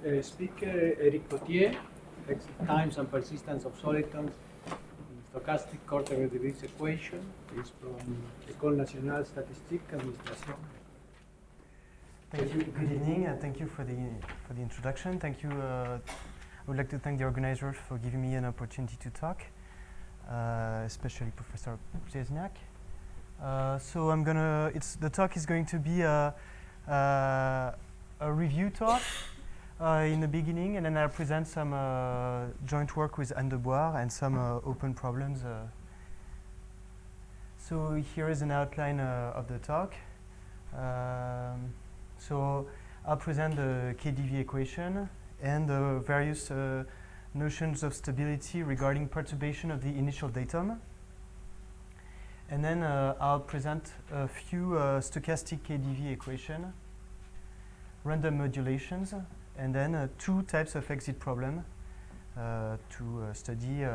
Speaker Eric Gautier, times and persistence of solitons in stochastic Korteweg-de Vries Equation, is from École Nationale, Statistique, Administration. Thank you. Good evening, and thank you for the introduction. Thank you. I would like to thank the organizers for giving me an opportunity to talk, especially Professor Brzeziak. So I'm gonna. The talk is going to be a review talk in the beginning, and then I'll present some joint work with Anne de Boire and some open problems. So here is an outline of the talk. So I'll present the KdV equation and the various notions of stability regarding perturbation of the initial datum. And then I'll present a few stochastic KdV equation, random modulations, and then two types of exit problem to study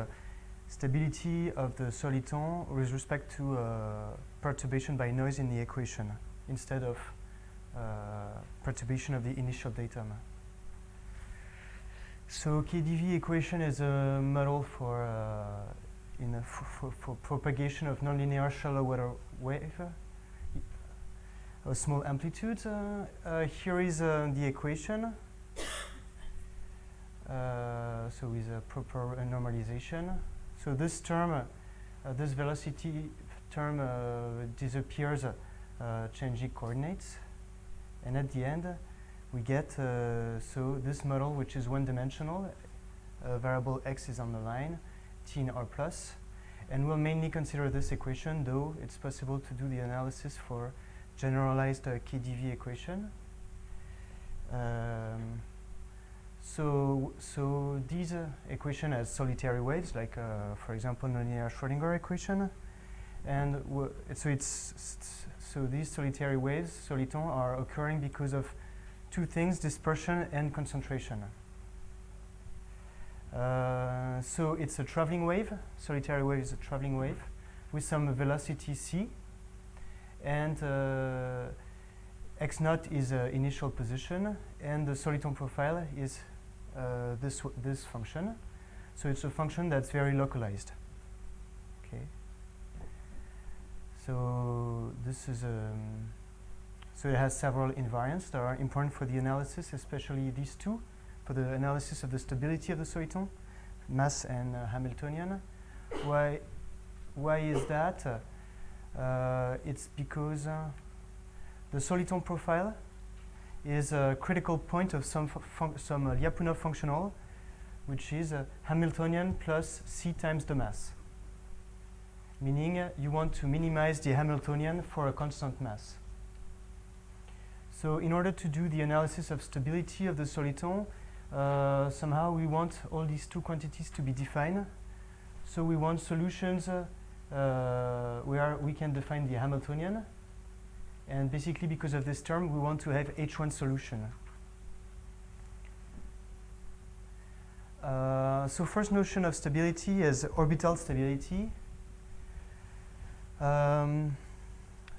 stability of the soliton with respect to perturbation by noise in the equation instead of perturbation of the initial datum. So KdV equation is a model for for propagation of nonlinear shallow water wave, a small amplitude. Here is the equation. So with a proper normalization. So this term, this velocity term disappears changing coordinates. And at the end, we get so this model, which is one-dimensional. Variable x is on the line, t in R plus. And we'll mainly consider this equation, though it's possible to do the analysis for generalized KdV equation. So these equation has solitary waves, like for example, nonlinear Schrödinger equation, and so these solitary waves, solitons, are occurring because of two things: dispersion and concentration. So it's a traveling wave. Solitary wave is a traveling wave with some velocity c, and x naught is initial position, and the soliton profile is this function. So it's a function that's very localized. Okay. So this is so it has several invariants that are important for the analysis, especially these two, for the analysis of the stability of the soliton, mass and Hamiltonian. Why is that? It's because the soliton profile is a critical point of some Lyapunov functional, which is Hamiltonian plus c times the mass. Meaning you want to minimize the Hamiltonian for a constant mass. So in order to do the analysis of stability of the soliton, somehow we want all these two quantities to be defined. So we want solutions where we can define the Hamiltonian. And basically, because of this term, we want to have H1 solution. So first notion of stability is orbital stability.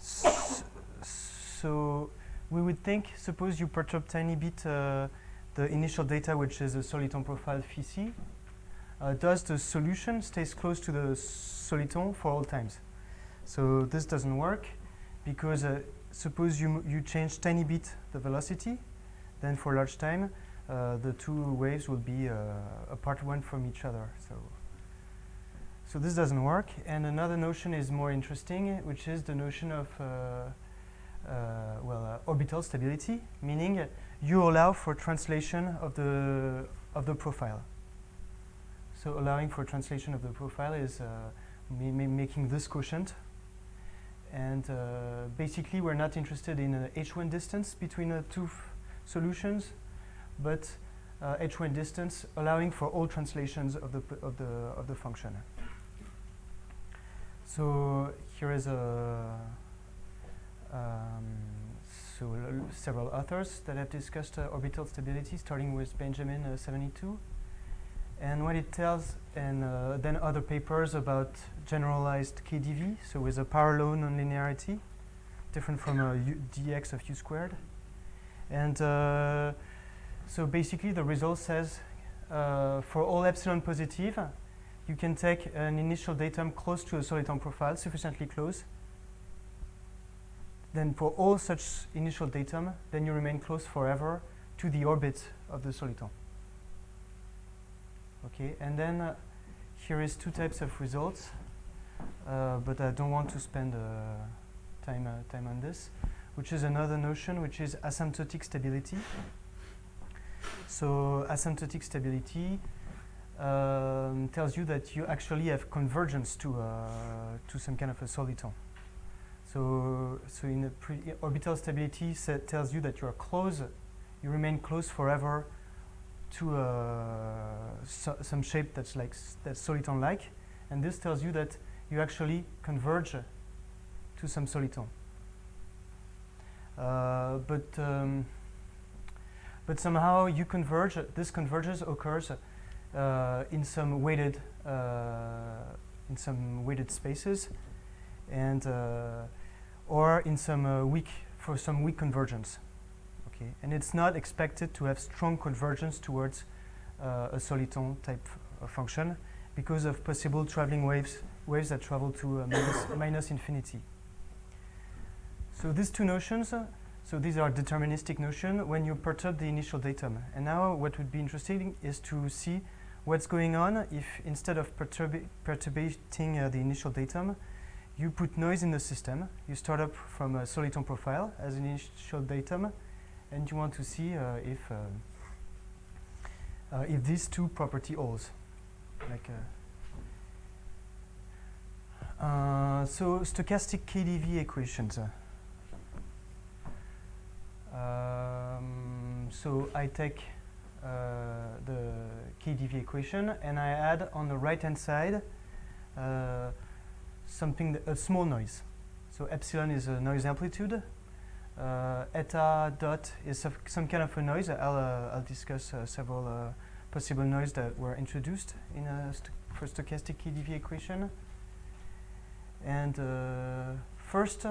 So we would think, suppose you perturb tiny bit the initial data, which is a soliton profile phi c, does the solution stays close to the soliton for all times? So this doesn't work because suppose you change tiny bit the velocity, then for large time the two waves will be apart one from each other. So this doesn't work. And another notion is more interesting, which is the notion of orbital stability, meaning you allow for translation of the profile. So allowing for translation of the profile is making this quotient. And basically, we're not interested in an H1 distance between two solutions, but H1 distance allowing for all translations of the function. So here is several authors that have discussed orbital stability, starting with Benjamin 72. And what it tells, and then other papers about generalized KdV, so with a power law nonlinearity, different from dx of u squared. And So basically the result says for all epsilon positive, you can take an initial datum close to a soliton profile, sufficiently close. Then for all such initial datum, then you remain close forever to the orbit of the soliton. Okay, and then here is two types of results, but I don't want to spend time on this, which is another notion, which is asymptotic stability. So asymptotic stability tells you that you actually have convergence to some kind of a soliton. So in a orbital stability tells you that you are close, you remain close forever to some shape that's soliton-like, and this tells you that you actually converge to some soliton. But somehow you converge. This convergence occurs in some weighted spaces, and or in some weak convergence. Okay, and it's not expected to have strong convergence towards a soliton type of function because of possible traveling waves that travel to minus infinity. So these two notions. So these are deterministic notions when you perturb the initial datum. And now what would be interesting is to see what's going on if instead of perturbating the initial datum, you put noise in the system. You start up from a soliton profile as an initial datum, and you want to see if these two property holds. So stochastic KdV equations. So I take the KdV equation and I add on the right hand side a small noise. So epsilon is a noise amplitude. Eta dot is some kind of a noise. I'll discuss several possible noise that were introduced in for stochastic KdV equation. And first,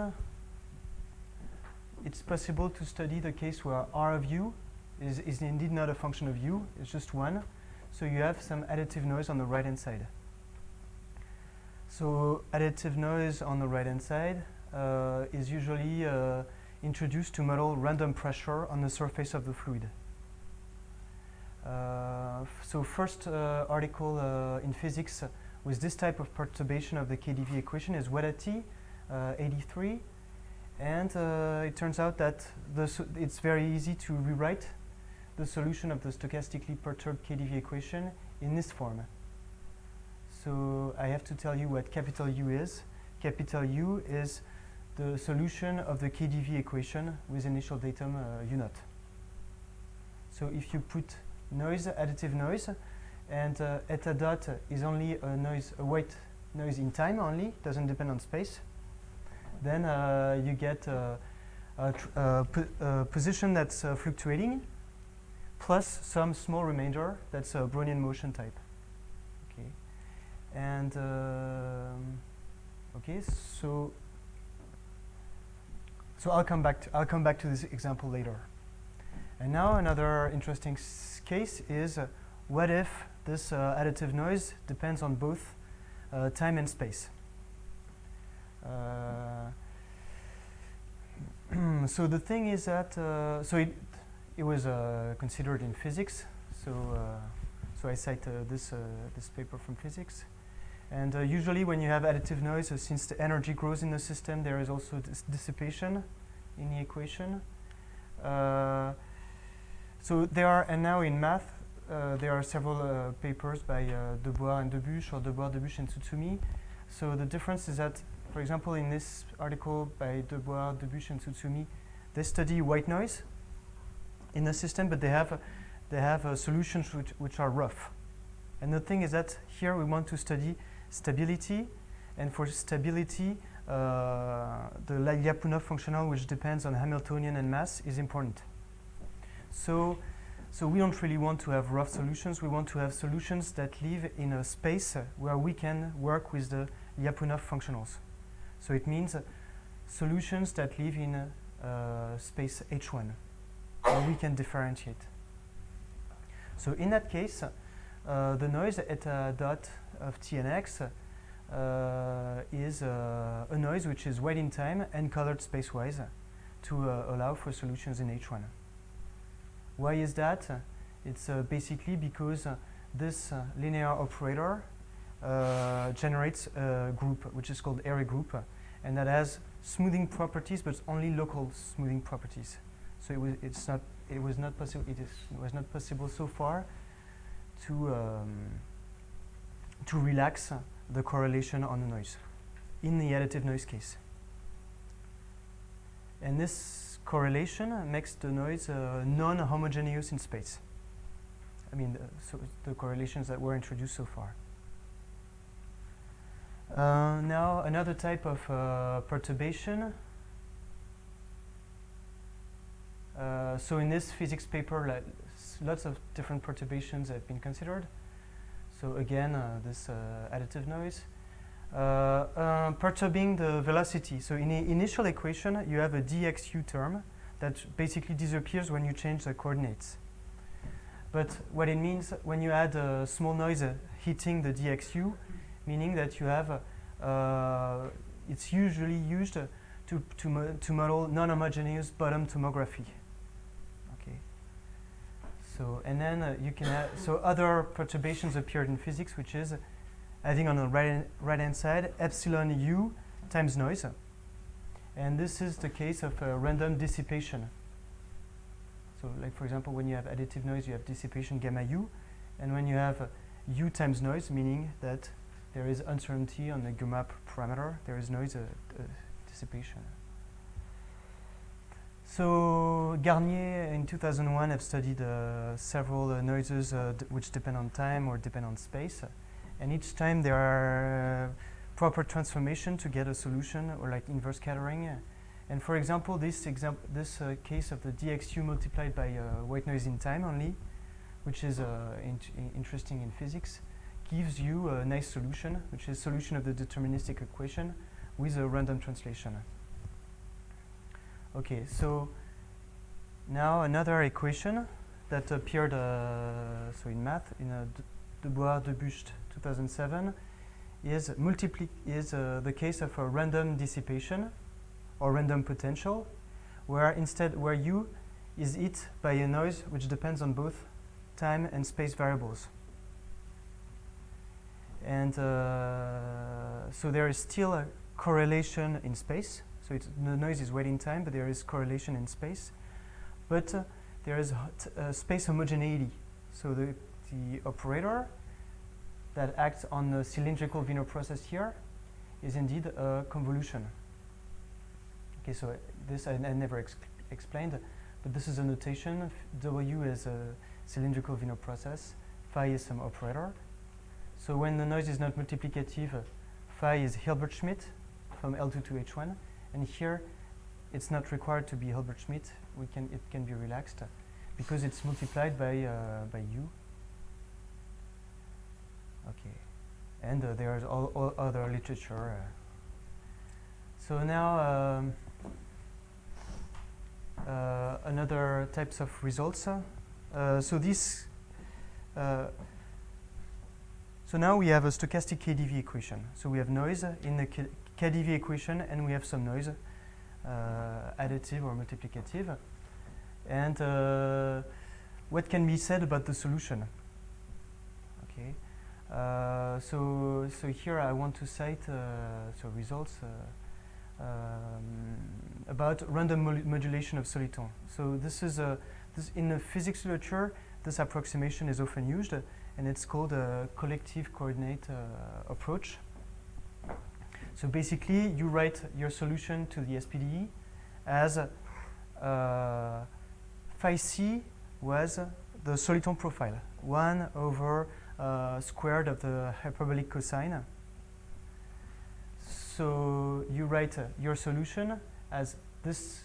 it's possible to study the case where R of u is indeed not a function of u, it's just 1. So you have some additive noise on the right-hand side. So additive noise on the right-hand side is usually introduced to model random pressure on the surface of the fluid. So first article in physics with this type of perturbation of the KdV equation is Wedati, 83. And it turns out that it's very easy to rewrite the solution of the stochastically perturbed KdV equation in this form. So I have to tell you what capital U is. Capital U is the solution of the KdV equation with initial datum U0. So if you put noise, additive noise, and eta dot is only a noise, a white noise in time only, doesn't depend on space, then you get a position that's fluctuating plus some small remainder that's a Brownian motion type. Okay, and okay, so I'll come back to this example later. And now another interesting case is what if this additive noise depends on both time and space. So the thing is that it was considered in physics. So I cite this paper from physics. And usually when you have additive noise, since the energy grows in the system, there is also this dissipation in the equation. So there are, and now in math, there are several papers by Debois and Debuche, or Debois, Debuche, and Tsutsumi. So the difference is that, for example, in this article by Debois, Debuche, and Tsutsumi, they study white noise in the system, but they have solutions which are rough. And the thing is that here we want to study stability, and for stability, the Lyapunov functional, which depends on Hamiltonian and mass, is important. So we don't really want to have rough solutions. We want to have solutions that live in a space where we can work with the Lyapunov functionals. So it means solutions that live in space H1, where we can differentiate. So in that case, the noise at a dot of t and x is a noise which is weight in time and colored spacewise to allow for solutions in H1. Why is that? It's basically because this linear operator generates a group which is called array group, and that has smoothing properties, but only local smoothing properties. So it was not possible so far to relax the correlation on the noise in the additive noise case. And this correlation makes the noise non-homogeneous in space. I mean, so the correlations that were introduced so far. Now, another type of perturbation. So in this physics paper, lots of different perturbations have been considered. So again, this additive noise. Perturbing the velocity. So in the initial equation, you have a dxu term that basically disappears when you change the coordinates. But what it means when you add a small noise hitting the dxu, meaning that you have, it's usually used to model non-homogeneous bottom tomography. Okay. So and then you can add, so other perturbations appeared in physics, which is adding on the right-hand side epsilon u times noise, and this is the case of random dissipation. So, like for example, when you have additive noise, you have dissipation gamma u, and when you have u times noise, meaning that there is uncertainty on the gamma parameter, there is noise dissipation. So Garnier in 2001 have studied several noises which depend on time or depend on space, and each time there are proper transformation to get a solution, or like inverse scattering. And for example, this case of the dxu multiplied by white noise in time only, which is interesting in physics, gives you a nice solution, which is solution of the deterministic equation with a random translation. Okay, so now another equation that appeared so in math in de Boer-Debucht 2007 is the case of a random dissipation or random potential, where u is hit by a noise which depends on both time and space variables. And so there is still a correlation in space. So the noise is weight in time, but there is correlation in space. But there is space homogeneity. So the operator that acts on the cylindrical Wiener process here is indeed a convolution. Okay, so this I never explained, but this is a notation. W is a cylindrical Wiener process, phi is some operator. So when the noise is not multiplicative, phi is Hilbert-Schmidt from L2 to H1, and here it's not required to be Hilbert-Schmidt. It can be relaxed because it's multiplied by u. Okay, and there is all other literature. So now another types of results. So this. So now we have a stochastic KdV equation. So we have noise in the KdV equation, and we have some noise, additive or multiplicative. And what can be said about the solution? Okay. So here I want to cite results about random modulation of solitons. So this is in the physics literature. This approximation is often used, and it's called a collective coordinate approach. So basically, you write your solution to the SPDE as phi c was the soliton profile, 1 over squared of the hyperbolic cosine. So you write your solution as this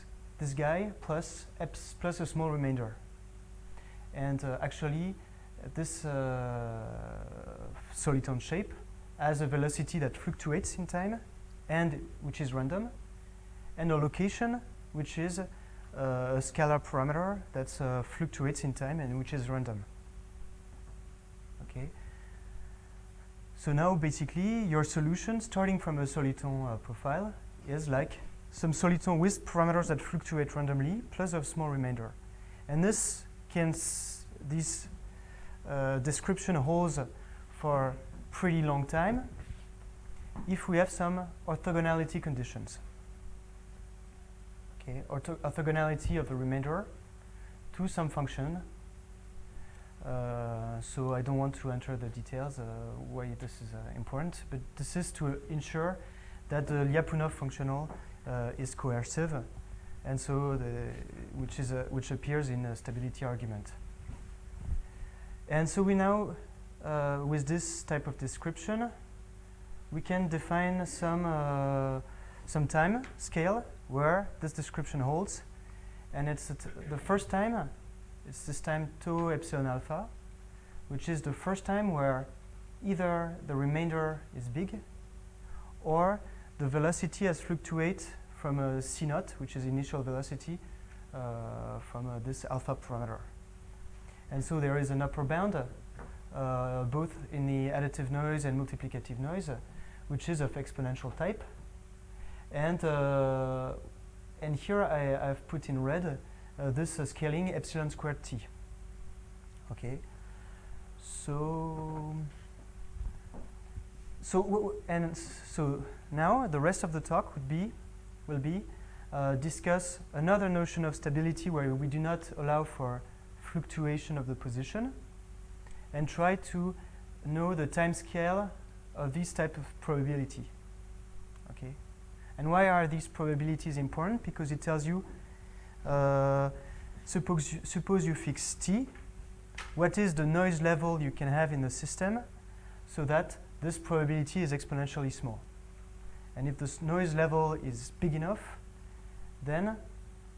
guy plus a small remainder. And actually, this soliton shape has a velocity that fluctuates in time, and which is random, and a location which is a scalar parameter that fluctuates in time and which is random. So now basically your solution starting from a soliton profile is like some soliton with parameters that fluctuate randomly plus a small remainder. And this description holds for pretty long time if we have some orthogonality conditions. Okay, orthogonality of the remainder to some function. So I don't want to enter the details why this is important, but this is to ensure that the Lyapunov functional is coercive, and so which appears in a stability argument. And so we now, with this type of description, we can define some time scale where this description holds, and it's the first time. It's this time tau epsilon alpha, which is the first time where either the remainder is big or the velocity has fluctuated from a c naught, which is initial velocity, from this alpha parameter. And so there is an upper bound both in the additive noise and multiplicative noise, which is of exponential type. And here I've put in red this scaling epsilon squared t. Okay, so now the rest of the talk will be discuss another notion of stability where we do not allow for fluctuation of the position, and try to know the time scale of this type of probability. Okay, and why are these probabilities important? Because it tells you, suppose you fix t, what is the noise level you can have in the system so that this probability is exponentially small. And if this noise level is big enough, then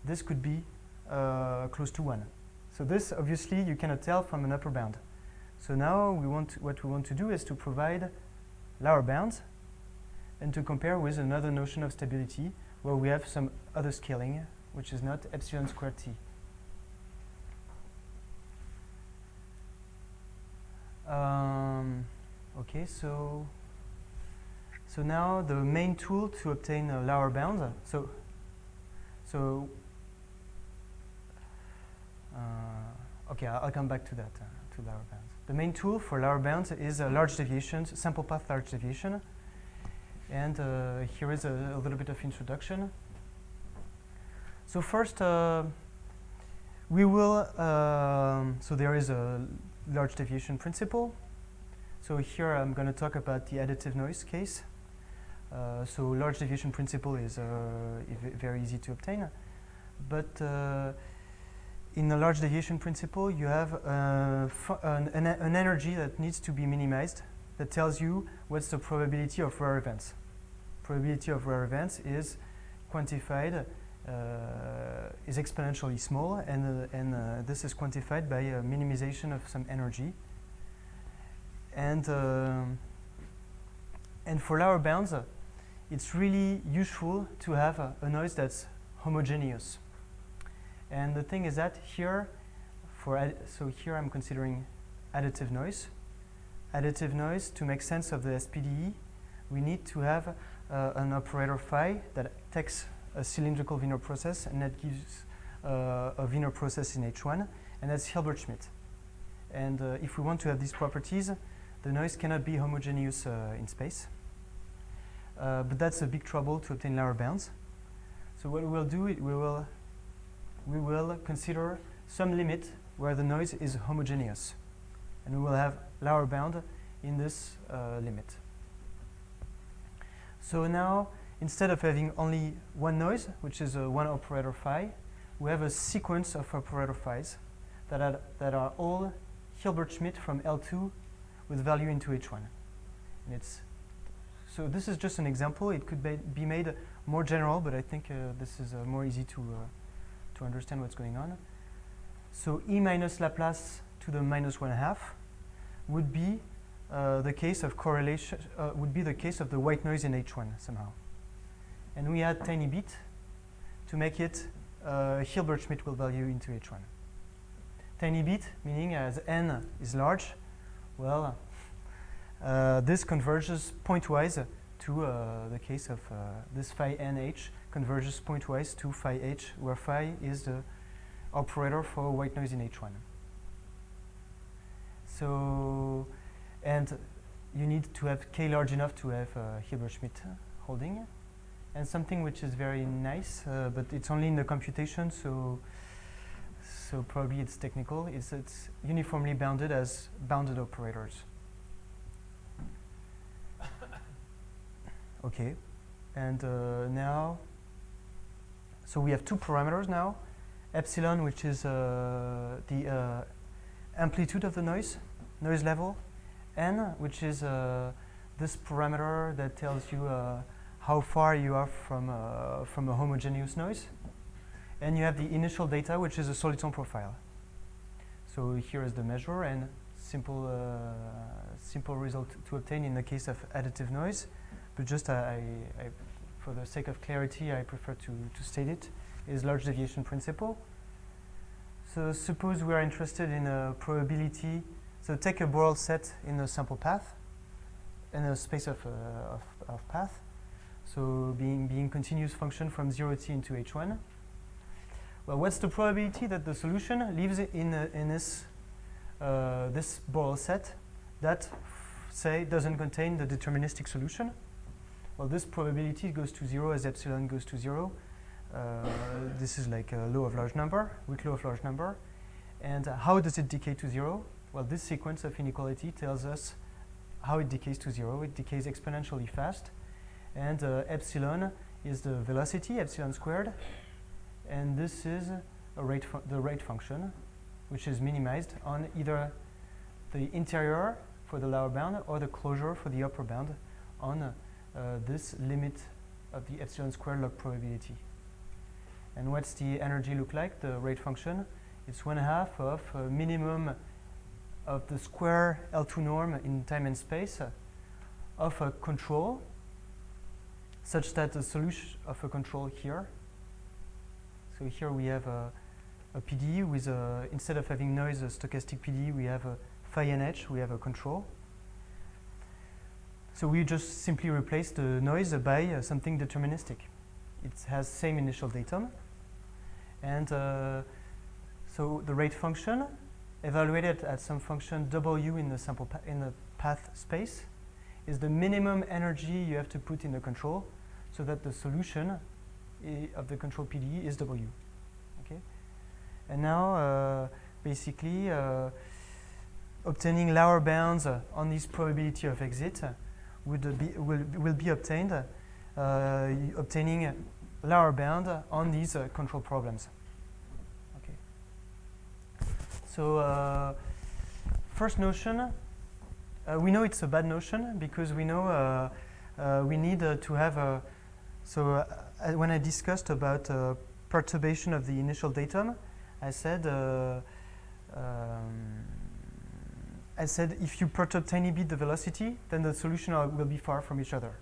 this could be close to 1. So this obviously you cannot tell from an upper bound. So now what we want to do is to provide lower bounds and to compare with another notion of stability where we have some other scaling, which is not epsilon squared t. Okay, so now the main tool to obtain a lower bound. Okay, I'll come back to that, to lower bounds. The main tool for lower bounds is large deviations, sample path large deviation. And here is a little bit of introduction. So first, we will, so there is a large deviation principle. So here I'm going to talk about the additive noise case. So large deviation principle is very easy to obtain. But in the large deviation principle, you have an energy that needs to be minimized that tells you what's the probability of rare events. Probability of rare events is quantified, is exponentially small, and this is quantified by a minimization of some energy. And for lower bounds, it's really useful to have a noise that's homogeneous. And the thing is that here, so here I'm considering additive noise. Additive noise, to make sense of the SPDE, we need to have an operator phi that takes a cylindrical Wiener process and that gives a Wiener process in H1, and that's Hilbert-Schmidt. And if we want to have these properties, the noise cannot be homogeneous in space. But that's a big trouble to obtain lower bounds. So what we will do, we will consider some limit where the noise is homogeneous. And we will have lower bound in this limit. So now, instead of having only one noise, which is one operator phi, we have a sequence of operator phis that are all Hilbert-Schmidt from L2 with value into H1. And so this is just an example. It could be made more general, but I think this is more easy to understand what's going on. So E minus Laplace to the minus 1/2 would be the case of correlation, would be the case of the white noise in H1 somehow. And we add tiny bit to make it Hilbert-Schmidt with value into H1. Tiny bit meaning as n is large, well, this converges pointwise to the case of this phi nh converges pointwise to phi h, where phi is the operator for white noise in H1. So, and you need to have k large enough to have Hilbert-Schmidt holding. And something which is very nice, but it's only in the computation, so probably it's technical, is it's uniformly bounded as bounded operators. Okay, and now, so we have two parameters now. Epsilon, which is the amplitude of the noise level, n, which is this parameter that tells you how far you are from a homogeneous noise. And you have the initial data, which is a soliton profile. So here is the measure, and simple result to obtain in the case of additive noise. But just for the sake of clarity, I prefer to state it, is large deviation principle. So suppose we are interested in a probability. So take a Borel set in a sample path, in a space of path. So being continuous function from 0t into H1. Well, what's the probability that the solution lives in this Borel set that, say, doesn't contain the deterministic solution? Well, this probability goes to 0 as epsilon goes to 0. This is like a law of large number, weak law of large number. And how does it decay to 0? Well, this sequence of inequality tells us how it decays to 0. It decays exponentially fast. And epsilon is the velocity, epsilon squared. And this is the rate function, which is minimized on either the interior for the lower bound or the closure for the upper bound on this limit of the epsilon squared log probability. And what's the energy look like, the rate function? It's 1/2 of minimum of the square L2 norm in time and space of a control, such that the solution of a control here. So here we have a PDE with instead of having noise, a stochastic PDE, we have a phi nh, we have a control. So we just simply replace the noise by something deterministic. It has same initial datum. And so the rate function evaluated at some function W in the sample in the path space is the minimum energy you have to put in the control so that the solution of the control PDE is W. Okay? And now basically obtaining lower bounds on this probability of exit will be obtained obtaining lower bound on these control problems. Okay. So first notion, we know it's a bad notion because we know we need to have a. So when I discussed about perturbation of the initial datum, I said if you perturb tiny bit the velocity, then the solution will be far from each other.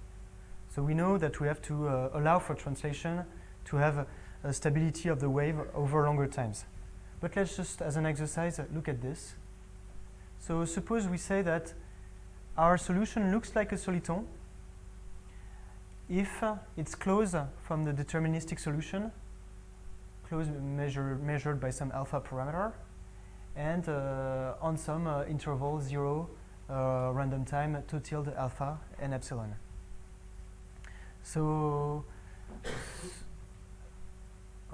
So we know that we have to allow for translation to have a stability of the wave over longer times. But let's just, as an exercise, look at this. So suppose we say that our solution looks like a soliton if it's close from the deterministic solution, close measured by some alpha parameter, and on some interval 0 random time 2 tilde alpha and epsilon. So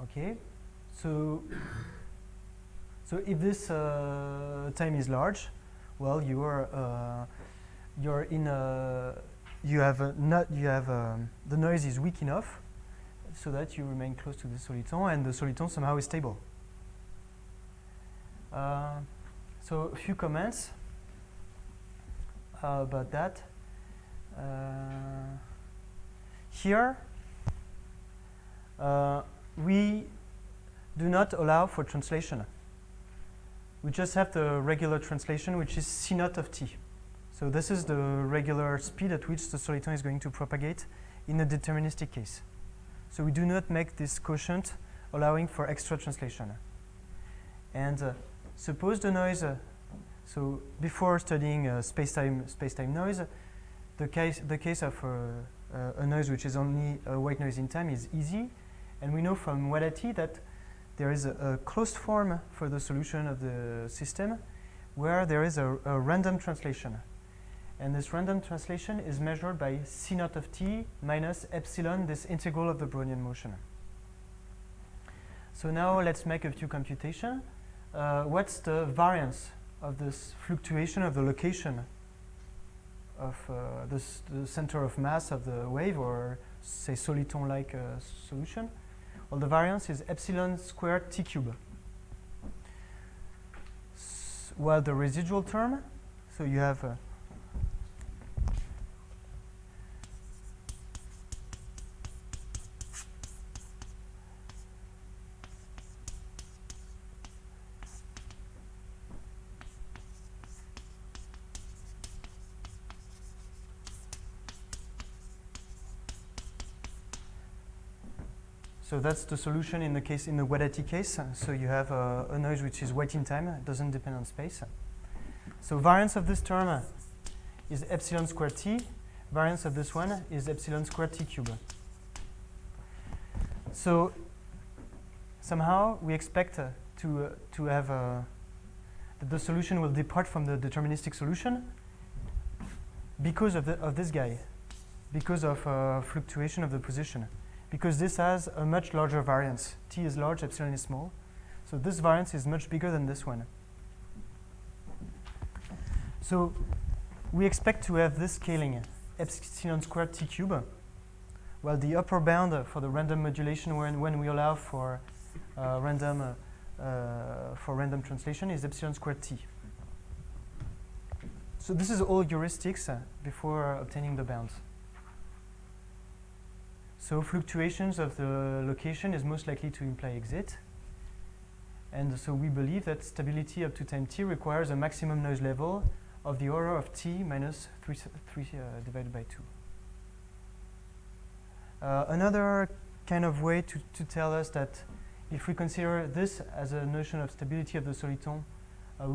okay, so if this time is large, well, the noise is weak enough so that you remain close to the soliton, and the soliton somehow is stable. So a few comments about that. Here, we do not allow for translation. We just have the regular translation, which is C naught of t. So this is the regular speed at which the soliton is going to propagate in a deterministic case. So we do not make this quotient allowing for extra translation. And suppose the noise, So before studying space-time noise, the case of a noise which is only a white noise in time is easy, and we know from Wadati that there is a closed form for the solution of the system where there is a random translation. And this random translation is measured by C naught of t minus epsilon, this integral of the Brownian motion. So now let's make a few computations. What's the variance of this fluctuation of the location of the center of mass of the wave, or say soliton-like solution? Well, the variance is epsilon squared t cube. While the residual term, so you have so that's the solution in the Wadati case. So you have a noise which is white in time, it doesn't depend on space. So variance of this term is epsilon squared t. Variance of this one is epsilon squared t cube. So somehow we expect to have that the solution will depart from the deterministic solution because of this guy, because of fluctuation of the position. Because this has a much larger variance. T is large, epsilon is small. So this variance is much bigger than this one. So we expect to have this scaling, epsilon squared t cube, while the upper bound for the random modulation when we allow for random translation is epsilon squared t. So this is all heuristics before obtaining the bounds. So fluctuations of the location is most likely to imply exit. And so we believe that stability up to time t requires a maximum noise level of the order of t minus 3 divided by 2. Another kind of way to tell us that if we consider this as a notion of stability of the soliton, we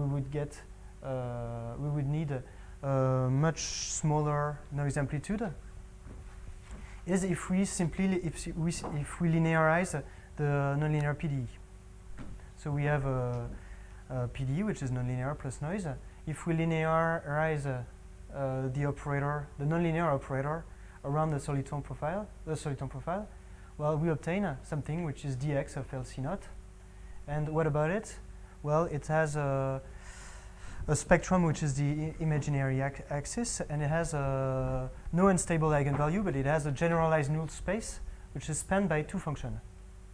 would need a much smaller noise amplitude, is if we linearize the nonlinear PDE. So we have a PDE which is nonlinear plus noise. If we linearize the nonlinear operator around the soliton profile, well, we obtain something which is dx of LC naught. And what about it? Well, it has a spectrum which is the imaginary axis, and it has no unstable eigenvalue, but it has a generalized null space which is spanned by two functions,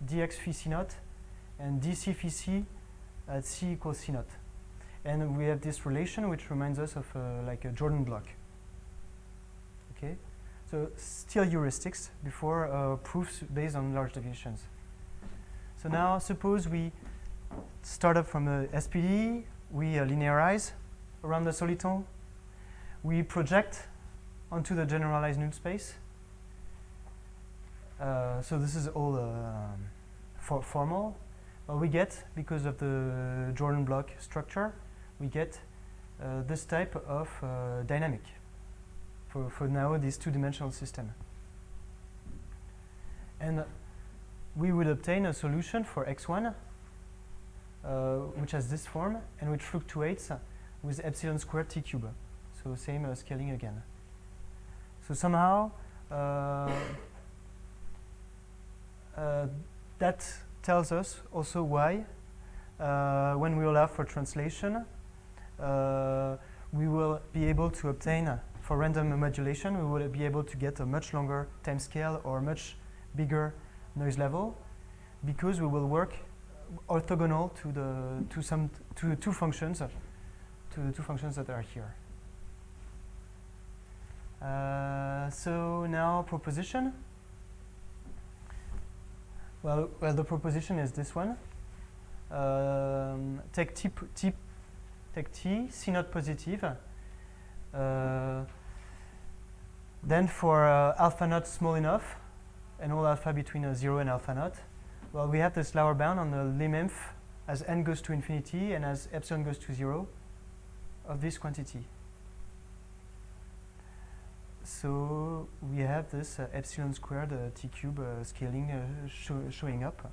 dx phi c naught and dc phi c at c equals c naught. And we have this relation which reminds us of like a Jordan block. Okay, so still heuristics before proofs based on large deviations. So now suppose we start up from the SPD, we linearize around the soliton, we project onto the generalized null space. So this is all formal. Well, we get, because of the Jordan block structure, we get this type of dynamic for now this two-dimensional system. And we would obtain a solution for x1 which has this form and which fluctuates with epsilon squared t cube. So same scaling again. So somehow that tells us also why when we allow for translation we will be able to obtain for random modulation, we will be able to get a much longer time scale or much bigger noise level, because we will work orthogonal to the two functions that are here. So now proposition. Well, the proposition is this one. Take t c naught positive. Then for alpha naught small enough, and all alpha between 0 and alpha naught, well, we have this lower bound on the lim inf as n goes to infinity and as epsilon goes to 0. of this quantity. So we have this epsilon squared t cube scaling showing up.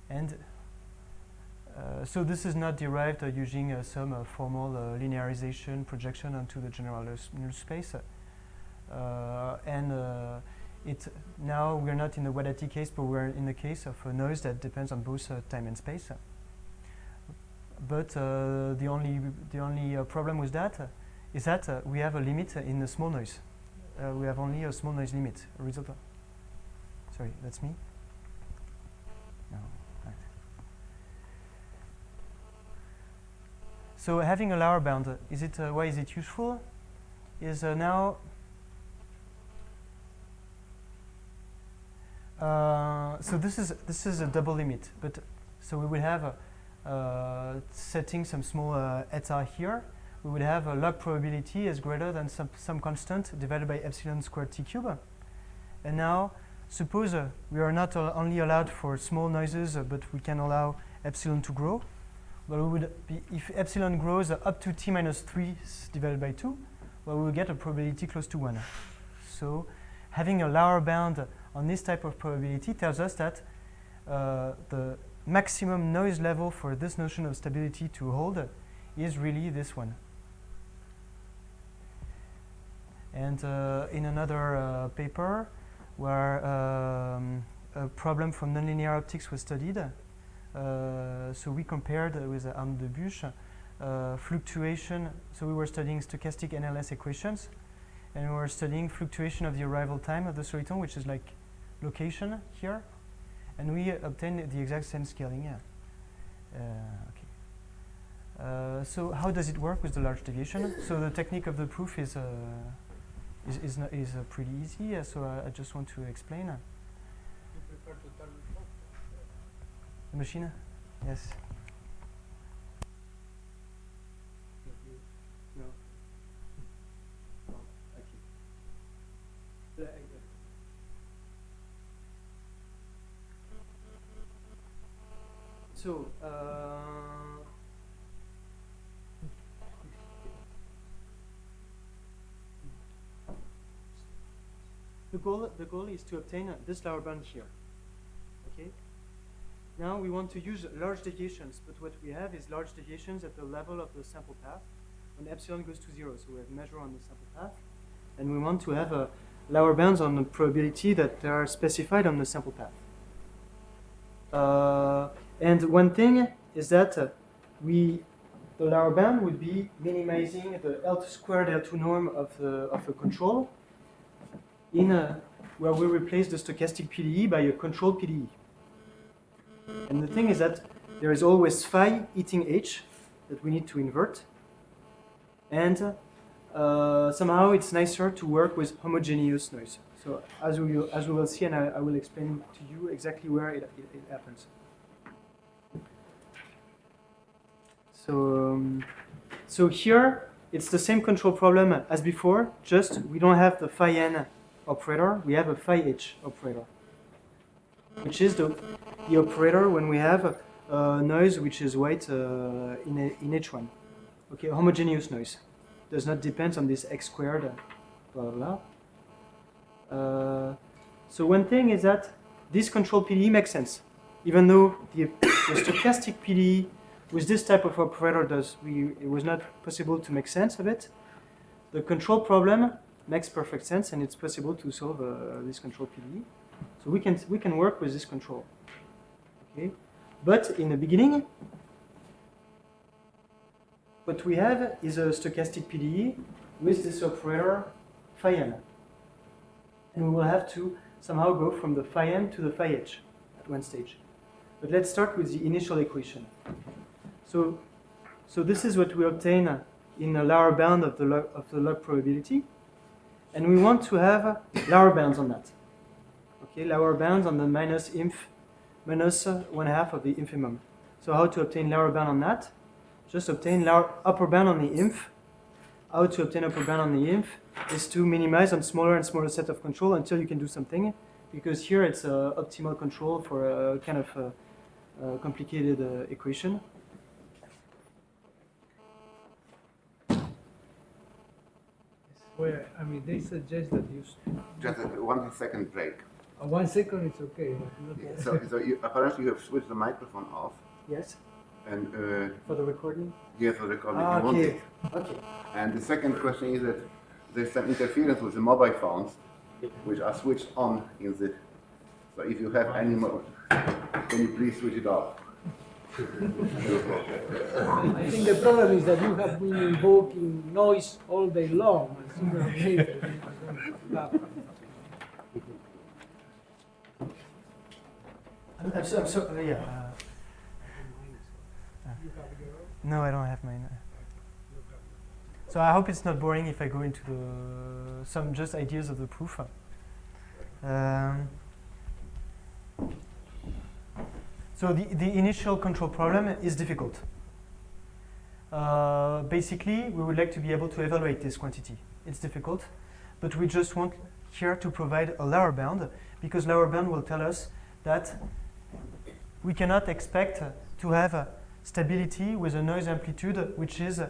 And so this is not derived using some formal linearization projection onto the general null space. Now we're not in the Wadati case, but we're in the case of a noise that depends on both time and space. But the only problem with that is that we have a limit in the small noise. We have only a small noise limit. Result. Sorry, that's me. No. Right. So having a lower bound, why is it useful? Is now. So this is a double limit, but so we will have setting some small eta here. We would have a log probability is greater than some constant divided by epsilon squared t cube. And now suppose we are not only allowed for small noises, but we can allow epsilon to grow. But we would be, if epsilon grows up to t minus 3 divided by 2, well, we will get a probability close to 1. So having a lower bound on this type of probability tells us that the maximum noise level for this notion of stability to hold is really this one. And in another paper where a problem from nonlinear optics was studied, so we compared with Arnaud de Buche fluctuation. So we were studying stochastic NLS equations, and we were studying fluctuation of the arrival time of the soliton, which is like location here, and we obtained the exact same scaling. So how does it work with the large deviation? So the technique of the proof is pretty easy. So I just want to explain. You prefer to turn it off? The machine? Yes. No. Okay. So, the goal is to obtain this lower bound here. Okay. Now we want to use large deviations, but what we have is large deviations at the level of the sample path when epsilon goes to 0. So we have measure on the sample path, and we want to have lower bounds on the probability that are specified on the sample path. And one thing is that the lower bound would be minimizing the L2 squared L2 norm of a control in where we replace the stochastic PDE by a control PDE. And the thing is that there is always phi eating h that we need to invert, and somehow it's nicer to work with homogeneous noise. So as we will see, and I will explain to you exactly where it happens. So here it's the same control problem as before, just we don't have the phi n operator, we have a phi h operator, which is the operator when we have noise which is white in H1. Okay, homogeneous noise does not depend on this x squared, blah blah blah. So one thing is that this control PDE makes sense, even though the stochastic PDE with this type of operator it was not possible to make sense of it. The control problem makes perfect sense, and it's possible to solve this control PDE. So we can work with this control. Okay, but in the beginning, what we have is a stochastic PDE with this operator phi n, and we will have to somehow go from the phi n to the phi h at one stage. But let's start with the initial equation. So this is what we obtain in a lower bound of the log probability, and we want to have lower bounds on that. Okay, lower bounds on the minus 1/2 of the infimum. So how to obtain lower bound on that? Just obtain upper bound on the inf. How to obtain upper bound on the inf is to minimize on smaller and smaller set of control until you can do something, because here it's optimal control for a kind of complicated equation. Well, I mean, they suggest that you Just a 1 second break. 1 second it's okay, but not So you, apparently you have switched the microphone off, Yes. and For the recording. here for the recording you want Okay. it. Okay. And the second question is that there's some interference with the mobile phones, which are switched on in the. So if you have any more, can you please switch it off? I think the problem is that you have been invoking noise all day long, and sooner or later this is going to happen. I'm so yeah. No, I don't have mine. So I hope it's not boring if I go into some just ideas of the proof. So the initial control problem is difficult. Basically, we would like to be able to evaluate this quantity. It's difficult, but we just want here to provide a lower bound, because lower bound will tell us that we cannot expect to have a stability with a noise amplitude which is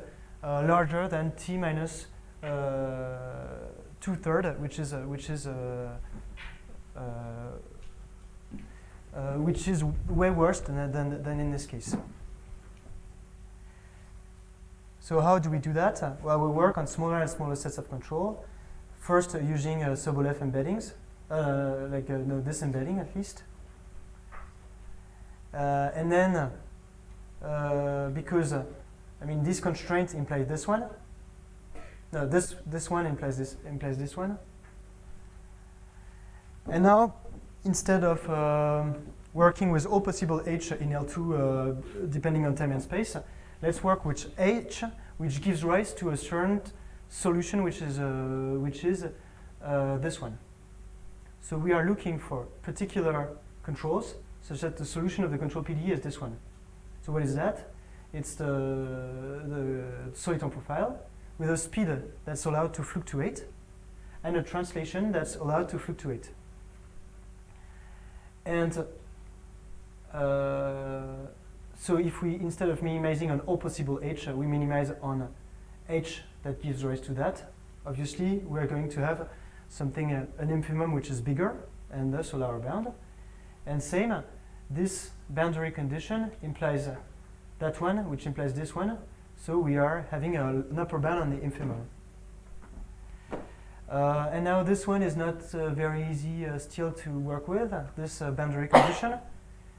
larger than t minus 2/3, which is way worse than in this case. So how do we do that? Well, we work on smaller and smaller sets of control. First, using Sobolev embeddings, this embedding at least. And then, because I mean this constraint implies this one. No, this one implies this one. And now, instead of working with all possible h in L2 depending on time and space, let's work with h, which gives rise to a certain solution, which is this one. So we are looking for particular controls, such that the solution of the control PDE is this one. So what is that? It's the soliton profile with a speed that's allowed to fluctuate and a translation that's allowed to fluctuate. And so if we, instead of minimizing on all possible h, we minimize on h that gives rise to that, obviously we're going to have something, an infimum which is bigger and thus a lower bound. And same, this boundary condition implies that one, which implies this one. So we are having an upper bound on the infimum. And now this one is not very easy still to work with, this boundary condition.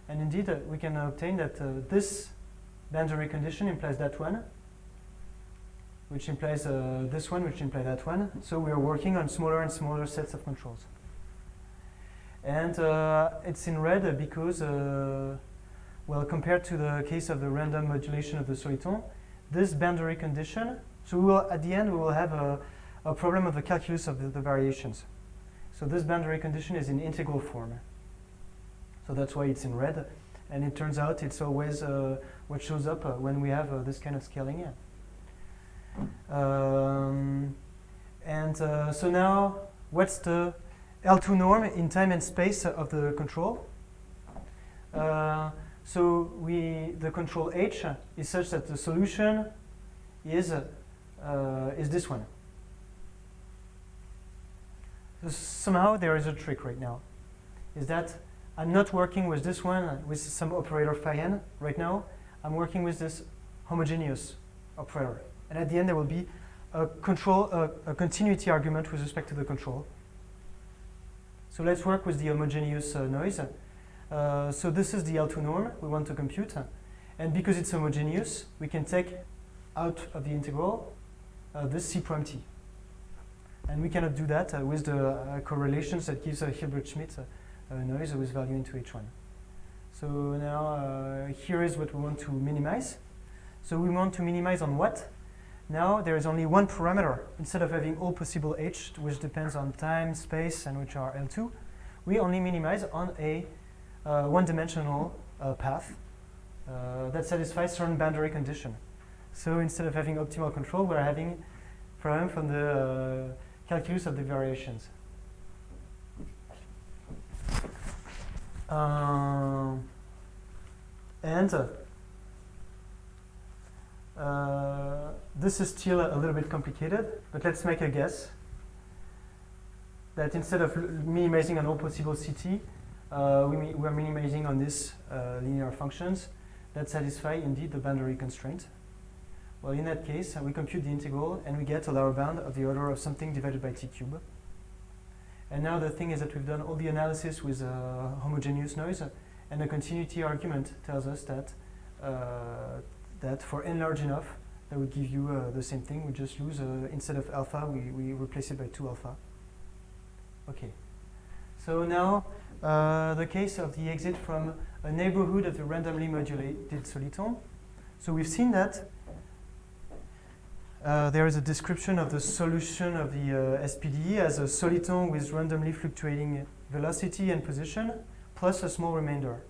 And indeed, we can obtain that this boundary condition implies that one, which implies this one, which implies that one. So we are working on smaller and smaller sets of controls. And it's in red because, well, compared to the case of the random modulation of the soliton, this boundary condition, so we will, at the end, we will have a problem of the calculus of the variations. So this boundary condition is in integral form. So that's why it's in red. And it turns out it's always what shows up when we have this kind of scaling. So now, what's the L2 norm in time and space of the control? So the control H is such that the solution is this one. So somehow there is a trick right now. Is that I'm not working with this one with some operator phi n right now. I'm working with this homogeneous operator. And at the end there will be a continuity argument with respect to the control. So let's work with the homogeneous noise. So this is the L2 norm we want to compute. And because it's homogeneous, we can take out of the integral this C prime t. And we cannot do that with the correlations that gives a Hilbert-Schmidt noise with value into H1. So now here is what we want to minimize. So we want to minimize on what? Now there is only one parameter. Instead of having all possible h, which depends on time, space, and which are L2, we only minimize on a one-dimensional path that satisfies certain boundary condition. So instead of having optimal control, we're having problem from the calculus of the variations. this is still a little bit complicated, but let's make a guess that instead of minimizing on all possible CT, we're minimizing on these linear functions that satisfy indeed the boundary constraint. Well, in that case, we compute the integral and we get a lower bound of the order of something divided by t cube. And now the thing is that we've done all the analysis with homogeneous noise, and the continuity argument tells us that that for n large enough, that would give you the same thing. We just lose, instead of alpha, we replace it by 2 alpha. Okay. So now the case of the exit from a neighborhood of the randomly modulated soliton. So we've seen that there is a description of the solution of the SPDE as a soliton with randomly fluctuating velocity and position plus a small remainder.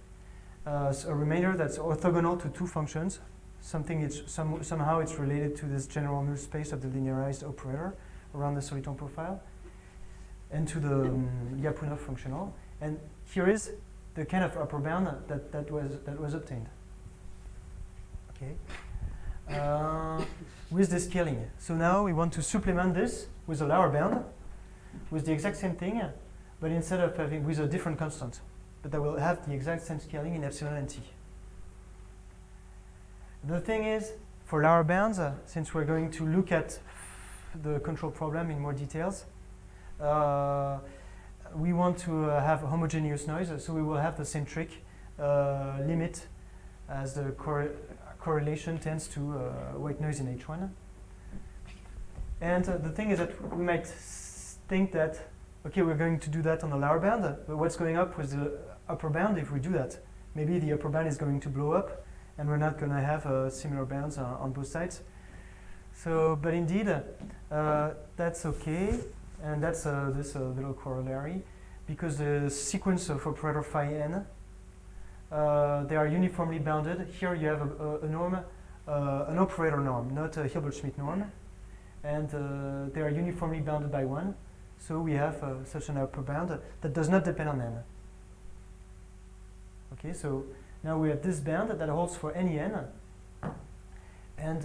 So a remainder that's orthogonal to two functions. Somehow it's related to this general null space of the linearized operator around the soliton profile and to the Lyapunov functional. And here is the kind of upper bound that was obtained. Okay. With the scaling. So now we want to supplement this with a lower bound with the exact same thing, but instead of having with a different constant, but that will have the exact same scaling in epsilon and t. The thing is, for lower bounds, since we're going to look at the control problem in more details, we want to have homogeneous noise, so we will have the same trick, limit as the correlation tends to white noise in H1. And the thing is that we might think that, okay, we're going to do that on the lower bound, but what's going up with the upper bound if we do that? Maybe the upper bound is going to blow up, and we're not going to have similar bounds on both sides. So, but indeed, that's okay, and that's this little corollary, because the sequence of operator phi n, they are uniformly bounded. Here you have a norm, an operator norm, not a Hilbert-Schmidt norm, and they are uniformly bounded by 1. So we have such an upper bound that does not depend on n. Okay, so now we have this band that holds for any n, and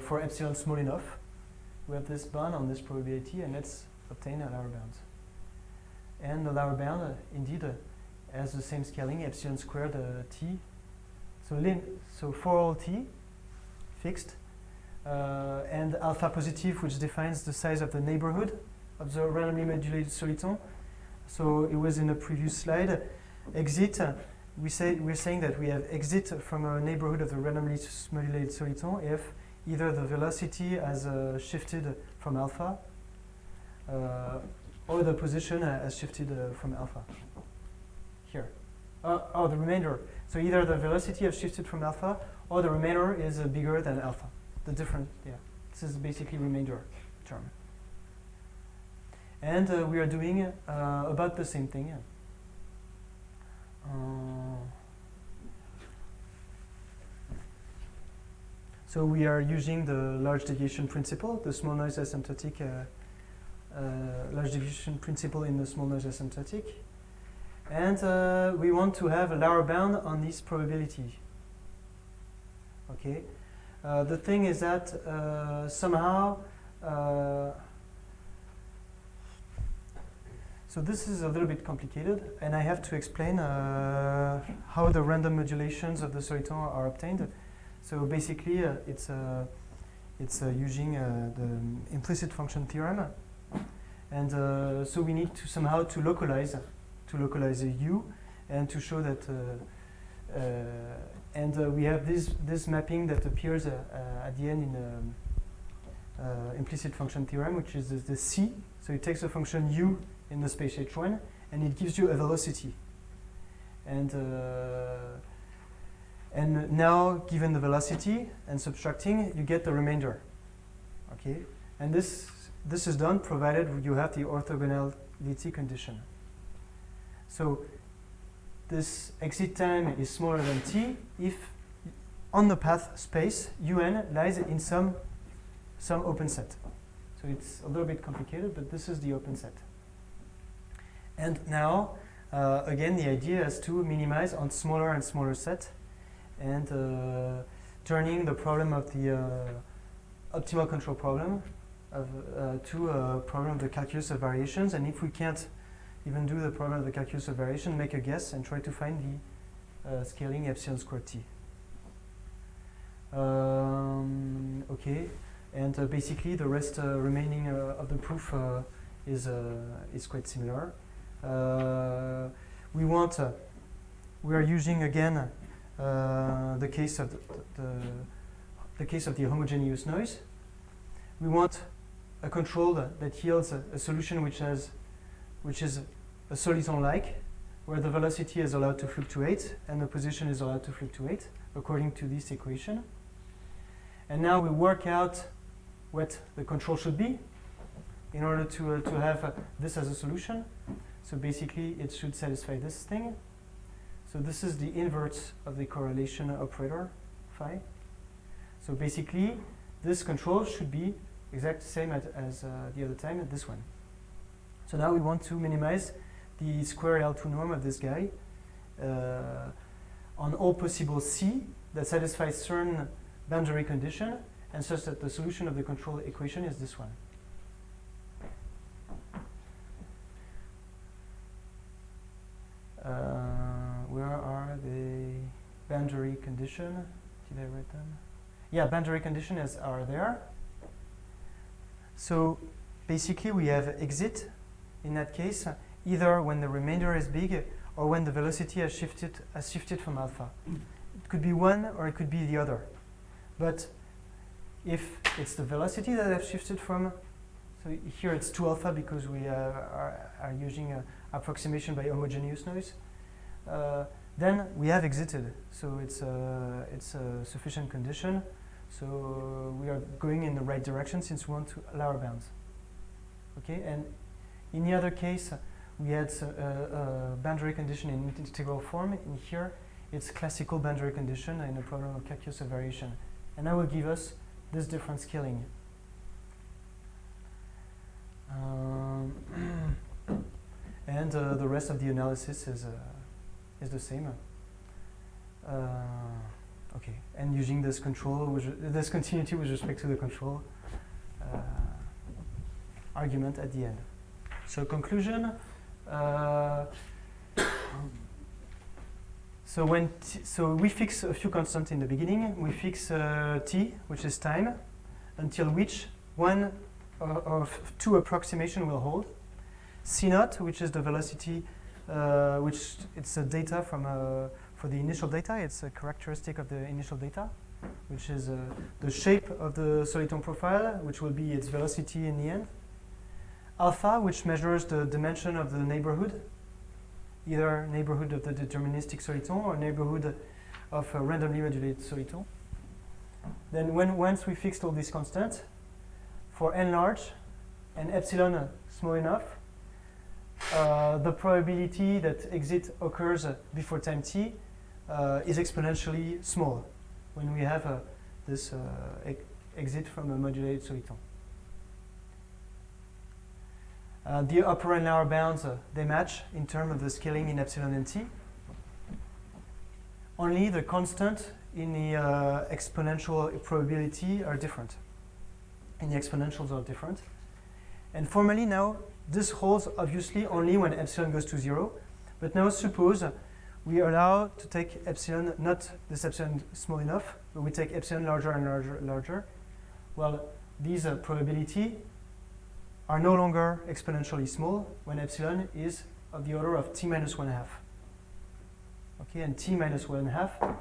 for epsilon small enough, we have this bound on this probability, and let's obtain a lower bound. And the lower bound, indeed, has the same scaling, epsilon squared t. So for all t, fixed, and alpha positive, which defines the size of the neighborhood of the randomly modulated soliton. So it was in the previous slide. Exit, we're saying that we have exit from a neighborhood of the randomly modulated soliton if either the velocity has shifted from alpha, or the position has shifted from alpha. Here. Or the remainder. So either the velocity has shifted from alpha, or the remainder is bigger than alpha. The difference, yeah. This is basically remainder term. And we are doing about the same thing. So we are using the large deviation principle, the small noise asymptotic, large deviation principle in the small noise asymptotic. And we want to have a lower bound on this probability. Okay. The thing is that somehow, so this is a little bit complicated, and I have to explain how the random modulations of the soliton are obtained. So basically, it's using the implicit function theorem, and so we need to somehow to localize a u, and to show that, and we have this mapping that appears at the end in the implicit function theorem, which is the c. So it takes a function u in the space h1, and it gives you a velocity. And now, given the velocity and subtracting, you get the remainder. Okay, and this is done provided you have the orthogonality condition. So this exit time is smaller than t if on the path space un lies in some open set. So it's a little bit complicated, but this is the open set. And now, again, the idea is to minimize on smaller and smaller set, and turning the problem of the optimal control problem to a problem of the calculus of variations, and if we can't even do the problem of the calculus of variation, make a guess and try to find the scaling epsilon squared t. Okay, and basically the rest remaining of the proof is quite similar. We are using again the case of the case of the homogeneous noise. We want a control that yields a solution which is a soliton-like, where the velocity is allowed to fluctuate and the position is allowed to fluctuate according to this equation. And now we work out what the control should be in order to have this as a solution. So basically it should satisfy this thing. So this is the inverse of the correlation operator phi. So basically this control should be exactly the same as the other time at this one. So now we want to minimize the square L2 norm of this guy on all possible C that satisfies certain boundary condition, and such that the solution of the control equation is this one. Where are the boundary condition? Did I write them? Yeah, boundary conditions are there. So basically we have exit in that case either when the remainder is big or when the velocity has shifted from alpha. It could be one or it could be the other. But if it's the velocity that I've shifted from, so here it's 2 alpha because we are using approximation by homogeneous noise, then we have exited. So it's a sufficient condition. So we are going in the right direction since we want to lower bounds. Okay, and in the other case, we had a boundary condition in integral form. In here, it's classical boundary condition in a problem of calculus of variation. And that will give us this different scaling. And the rest of the analysis is the same. Okay, and using this control, this continuity with respect to the control argument at the end. So conclusion. So we fix a few constants in the beginning. We fix t, which is time, until which one of two approximation will hold. C naught, which is the velocity, which it's a data from for the initial data. It's a characteristic of the initial data, which is the shape of the soliton profile, which will be its velocity in the end. Alpha, which measures the dimension of the neighborhood, either neighborhood of the deterministic soliton or neighborhood of a randomly modulated soliton. Then once we fixed all these constants, for n large and epsilon small enough, the probability that exit occurs before time t is exponentially small when we have this exit from a modulated soliton. The upper and lower bounds, they match in terms of the scaling in epsilon and t. Only the constant in the exponential probability are different. And the exponentials are different. And formally now, this holds obviously only when epsilon goes to 0. But now suppose we allow to take epsilon, not this epsilon small enough, but we take epsilon larger and larger. Well, these probability are no longer exponentially small when epsilon is of the order of t minus 1/2. Okay, and t minus 1/2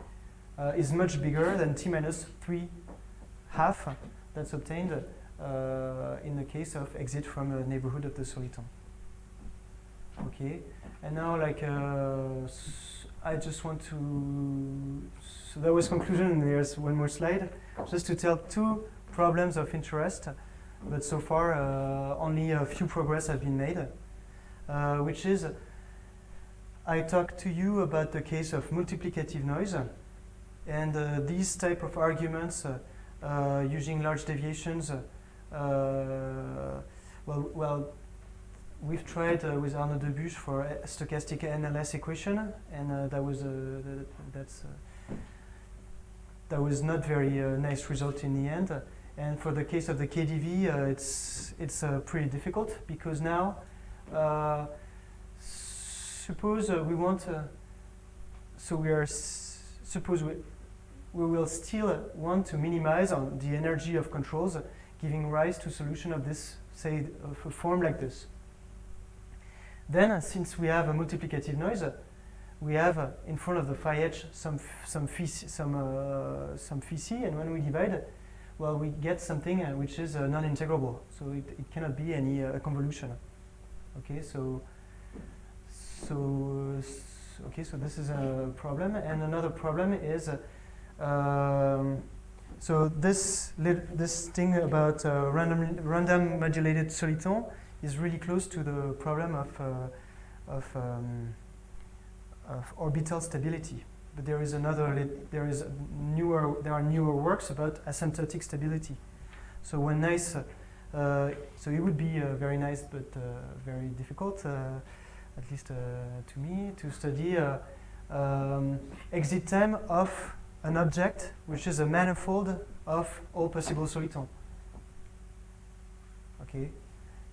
is much bigger than t minus 3/2 that's obtained in the case of exit from a neighborhood of the soliton. Okay, and now like I just want to, so that was conclusion, and there's one more slide, just to tell two problems of interest. But so far, only a few progress have been made, which is, I talked to you about the case of multiplicative noise, and these type of arguments using large deviations. Well, we've tried with Arnaud Debuche for a stochastic NLS equation, and that was not very nice result in the end. And for the case of the KDV, it's pretty difficult because now, suppose we want, suppose we will still want to minimize on the energy of controls, giving rise to solution of this, say, of a form like this. Then, since we have a multiplicative noise, we have in front of the phi h some phi c, and when we divide, well, we get something which is non-integrable, so it cannot be any convolution. Okay, so this is a problem, and another problem is so this thing about random modulated soliton is really close to the problem of orbital stability. But there is there are newer works about asymptotic stability. So one nice, so it would be very nice but very difficult, at least to me, to study exit time of an object which is a manifold of all possible solitons. Okay,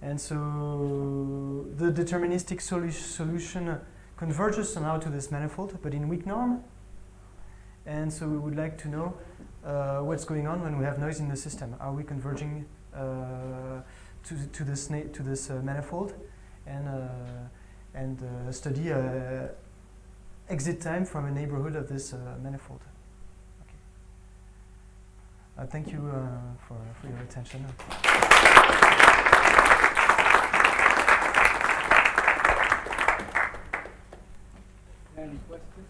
and so the deterministic solution converges somehow to this manifold, but in weak norm. And so we would like to know what's going on when we have noise in the system. Are we converging to this manifold, and study exit time from a neighborhood of this manifold. Okay. Thank you for your attention. Any questions?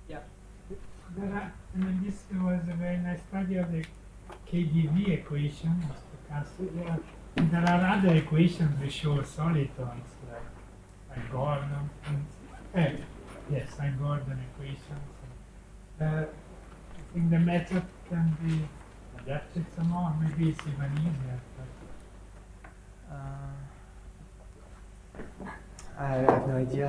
Yeah. This was a very nice study of the KDV equation, stochastic. There are other equations which show solitons, like Gordon. Like Gordon equations. I think the method can be adapted somehow. Maybe it's even easier. I have no idea.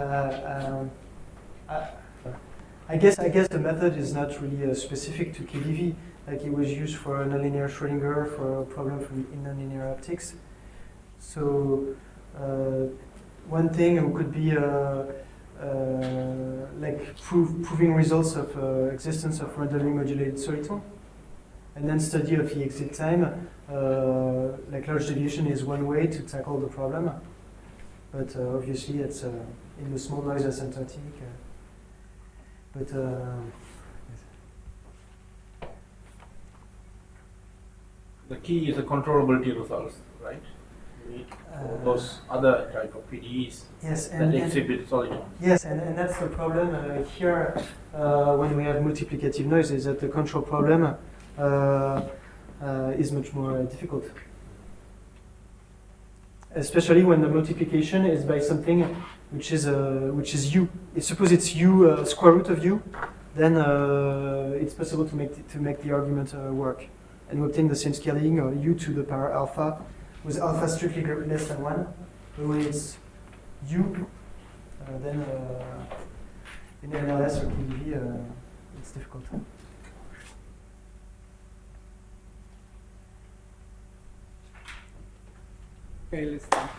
I guess the method is not really specific to KDV. Like it was used for nonlinear Schrödinger for a problem in nonlinear optics. So one thing could be like proving results of existence of randomly modulated soliton, and then study of the exit time. Like large deviation is one way to tackle the problem. But obviously, it's in the small noise asymptotic. The key is the controllability results, right? For those other type of PDEs that exhibit solitons. Yes, and that's the problem here when we have multiplicative noise, is that the control problem is much more difficult. Especially when the multiplication is by something which is u. Suppose it's u square root of u, then it's possible to make the argument work, and we obtain the same scaling u to the power alpha, with alpha strictly less than 1. But when it's u, then in NLS or KDV, it's difficult. Okay, let's start.